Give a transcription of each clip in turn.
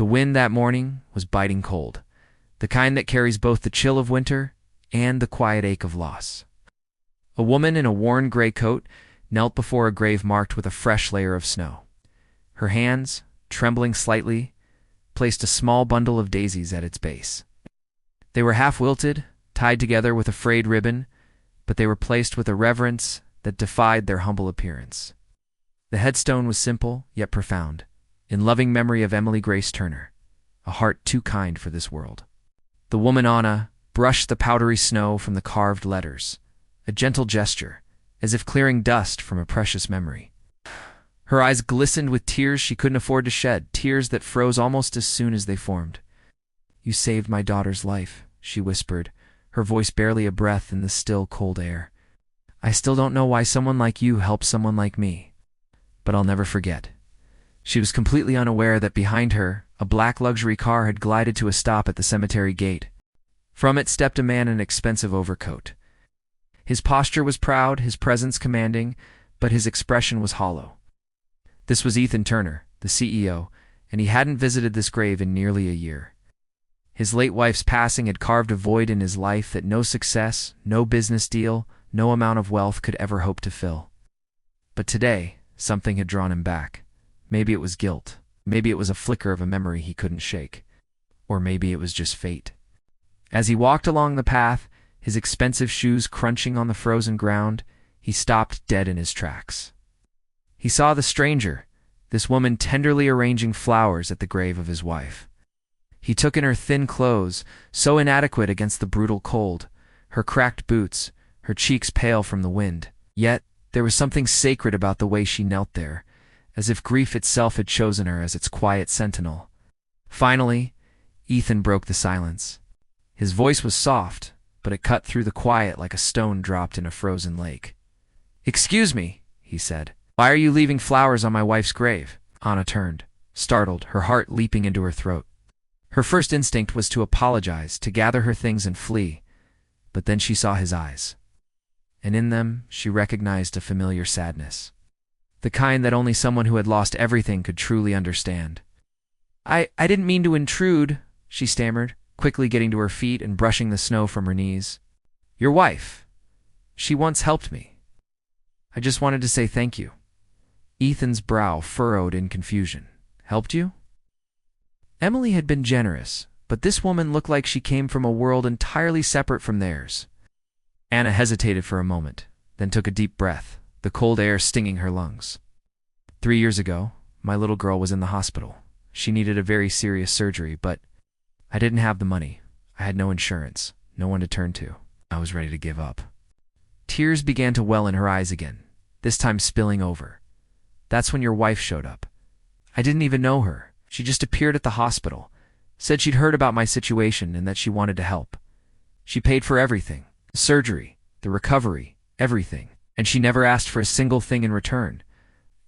The wind that morning was biting cold, the kind that carries both the chill of winter and the quiet ache of loss. A woman in a worn gray coat knelt before a grave marked with a fresh layer of snow. Her hands, trembling slightly, placed a small bundle of daisies at its base. They were half-wilted, tied together with a frayed ribbon, but they were placed with a reverence that defied their humble appearance. The headstone was simple, yet profound, in loving memory of Emily Grace Turner, a heart too kind for this world. The woman Anna brushed the powdery snow from the carved letters, a gentle gesture, as if clearing dust from a precious memory. Her eyes glistened with tears she couldn't afford to shed, tears that froze almost as soon as they formed. "You saved my daughter's life," she whispered, her voice barely a breath in the still, cold air. "I still don't know why someone like you helped someone like me, but I'll never forget." She was completely unaware that behind her, a black luxury car had glided to a stop at the cemetery gate. From it stepped a man in an expensive overcoat. His posture was proud, his presence commanding, but his expression was hollow. This was Ethan Turner, the CEO, and he hadn't visited this grave in nearly a year. His late wife's passing had carved a void in his life that no success, no business deal, no amount of wealth could ever hope to fill. But today, something had drawn him back. Maybe it was guilt. Maybe it was a flicker of a memory he couldn't shake. Or maybe it was just fate. As he walked along the path, his expensive shoes crunching on the frozen ground, he stopped dead in his tracks. He saw the stranger, this woman tenderly arranging flowers at the grave of his wife. He took in her thin clothes, so inadequate against the brutal cold, her cracked boots, her cheeks pale from the wind. Yet, there was something sacred about the way she knelt there, as if grief itself had chosen her as its quiet sentinel. Finally, Ethan broke the silence. His voice was soft, but it cut through the quiet like a stone dropped in a frozen lake. "Excuse me," he said. "Why are you leaving flowers on my wife's grave?" Anna turned, startled, her heart leaping into her throat. Her first instinct was to apologize, to gather her things and flee, but then she saw his eyes. And in them, she recognized a familiar sadness. The kind that only someone who had lost everything could truly understand. I didn't mean to intrude," she stammered, quickly getting to her feet and brushing the snow from her knees. "Your wife. She once helped me. I just wanted to say thank you." Ethan's brow furrowed in confusion. "Helped you?" Emily had been generous, but this woman looked like she came from a world entirely separate from theirs. Anna hesitated for a moment, then took a deep breath, the cold air stinging her lungs. 3 years ago, my little girl was in the hospital. She needed a very serious surgery, but I didn't have the money. I had no insurance, no one to turn to. I was ready to give up. Tears began to well in her eyes again, this time spilling over. "That's when your wife showed up. I didn't even know her. She just appeared at the hospital, said she'd heard about my situation and that she wanted to help. She paid for everything, the surgery, the recovery, everything, and she never asked for a single thing in return."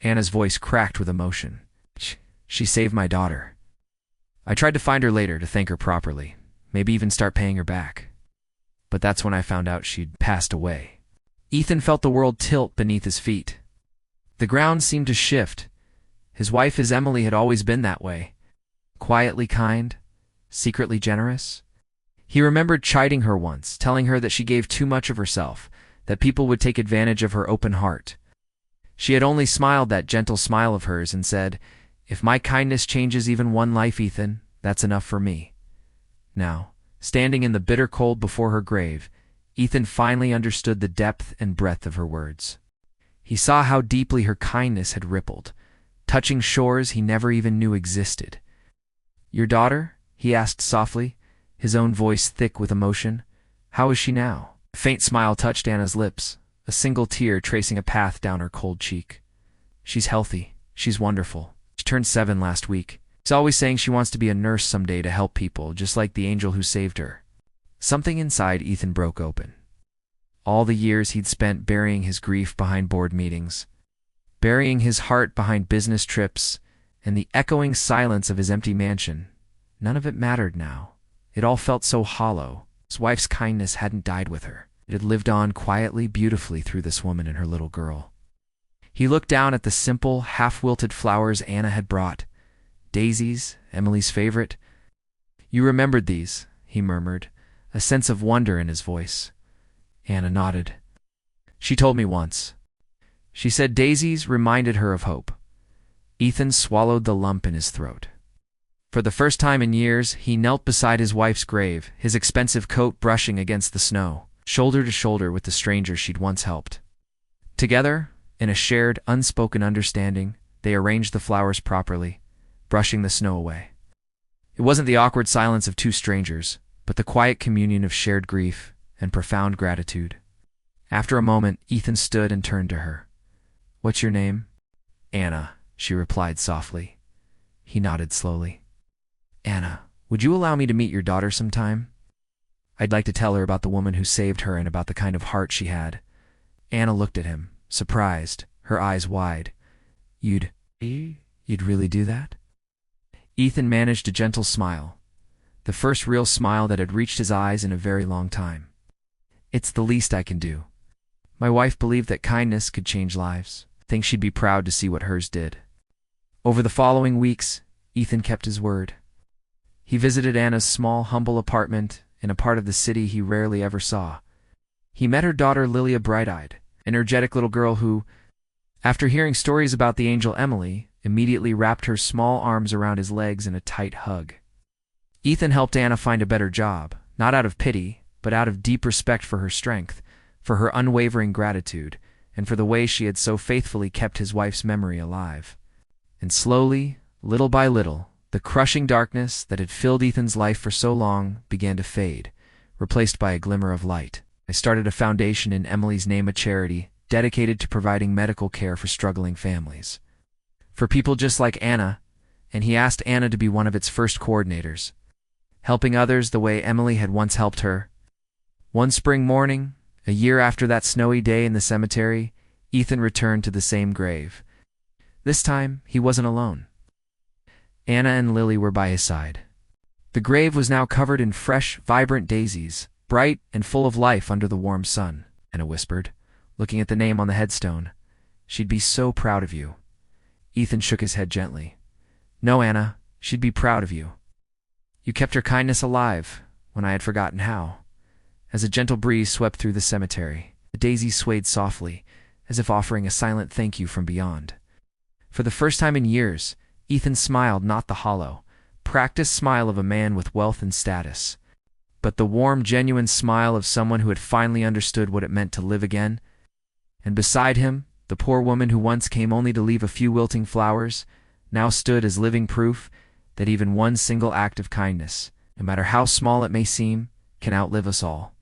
Anna's voice cracked with emotion. She saved my daughter. I tried to find her later to thank her properly, maybe even start paying her back. But that's when I found out she'd passed away. Ethan felt the world tilt beneath his feet. The ground seemed to shift. His wife, as Emily, had always been that way. Quietly kind, secretly generous. He remembered chiding her once, telling her that she gave too much of herself, that people would take advantage of her open heart. She had only smiled that gentle smile of hers and said, "If my kindness changes even one life, Ethan, that's enough for me." Now, standing in the bitter cold before her grave, Ethan finally understood the depth and breadth of her words. He saw how deeply her kindness had rippled, touching shores he never even knew existed. "Your daughter?" he asked softly, his own voice thick with emotion. "How is she now?" A faint smile touched Anna's lips, a single tear tracing a path down her cold cheek. "She's healthy. She's wonderful. She turned 7 last week. She's always saying she wants to be a nurse someday to help people, just like the angel who saved her." Something inside Ethan broke open. All the years he'd spent burying his grief behind board meetings, burying his heart behind business trips, and the echoing silence of his empty mansion, none of it mattered now. It all felt so hollow. His wife's kindness hadn't died with her. It had lived on quietly, beautifully through this woman and her little girl. He looked down at the simple, half-wilted flowers Anna had brought, daisies, Emily's favorite. You remembered these, he murmured, a sense of wonder in his voice. Anna nodded. She told me once. She said daisies reminded her of hope. Ethan swallowed the lump in his throat. For the first time in years, he knelt beside his wife's grave, his expensive coat brushing against the snow, shoulder to shoulder with the stranger she'd once helped. Together, in a shared, unspoken understanding, they arranged the flowers properly, brushing the snow away. It wasn't the awkward silence of two strangers, but the quiet communion of shared grief and profound gratitude. After a moment, Ethan stood and turned to her. "What's your name?" "Anna," she replied softly. He nodded slowly. "Anna, would you allow me to meet your daughter sometime? I'd like to tell her about the woman who saved her and about the kind of heart she had." Anna looked at him, surprised, her eyes wide. You'd really do that?" Ethan managed a gentle smile, the first real smile that had reached his eyes in a very long time. "It's the least I can do. My wife believed that kindness could change lives. I think she'd be proud to see what hers did." Over the following weeks, Ethan kept his word. He visited Anna's small, humble apartment in a part of the city he rarely ever saw. He met her daughter Lilia, bright-eyed, an energetic little girl who, after hearing stories about the angel Emily, immediately wrapped her small arms around his legs in a tight hug. Ethan helped Anna find a better job, not out of pity, but out of deep respect for her strength, for her unwavering gratitude, and for the way she had so faithfully kept his wife's memory alive. And slowly, little by little, the crushing darkness that had filled Ethan's life for so long began to fade, replaced by a glimmer of light. I started a foundation in Emily's name, a charity dedicated to providing medical care for struggling families. For people just like Anna, and he asked Anna to be one of its first coordinators, helping others the way Emily had once helped her. One spring morning, a year after that snowy day in the cemetery, Ethan returned to the same grave. This time, he wasn't alone. Anna and Lily were by his side. The grave was now covered in fresh, vibrant daisies, bright and full of life under the warm sun, Anna whispered, looking at the name on the headstone. "She'd be so proud of you." Ethan shook his head gently. "No, Anna, she'd be proud of you. You kept her kindness alive when I had forgotten how." As a gentle breeze swept through the cemetery, the daisies swayed softly, as if offering a silent thank you from beyond. For the first time in years, Ethan smiled, not the hollow, practiced smile of a man with wealth and status, but the warm, genuine smile of someone who had finally understood what it meant to live again. And beside him, the poor woman who once came only to leave a few wilting flowers, now stood as living proof that even one single act of kindness, no matter how small it may seem, can outlive us all.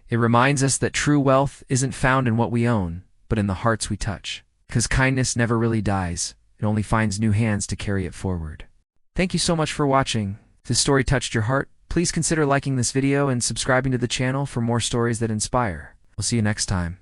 It reminds us that true wealth isn't found in what we own, but in the hearts we touch. Because kindness never really dies, it only finds new hands to carry it forward. Thank you so much for watching. If this story touched your heart, please consider liking this video and subscribing to the channel for more stories that inspire. We'll see you next time.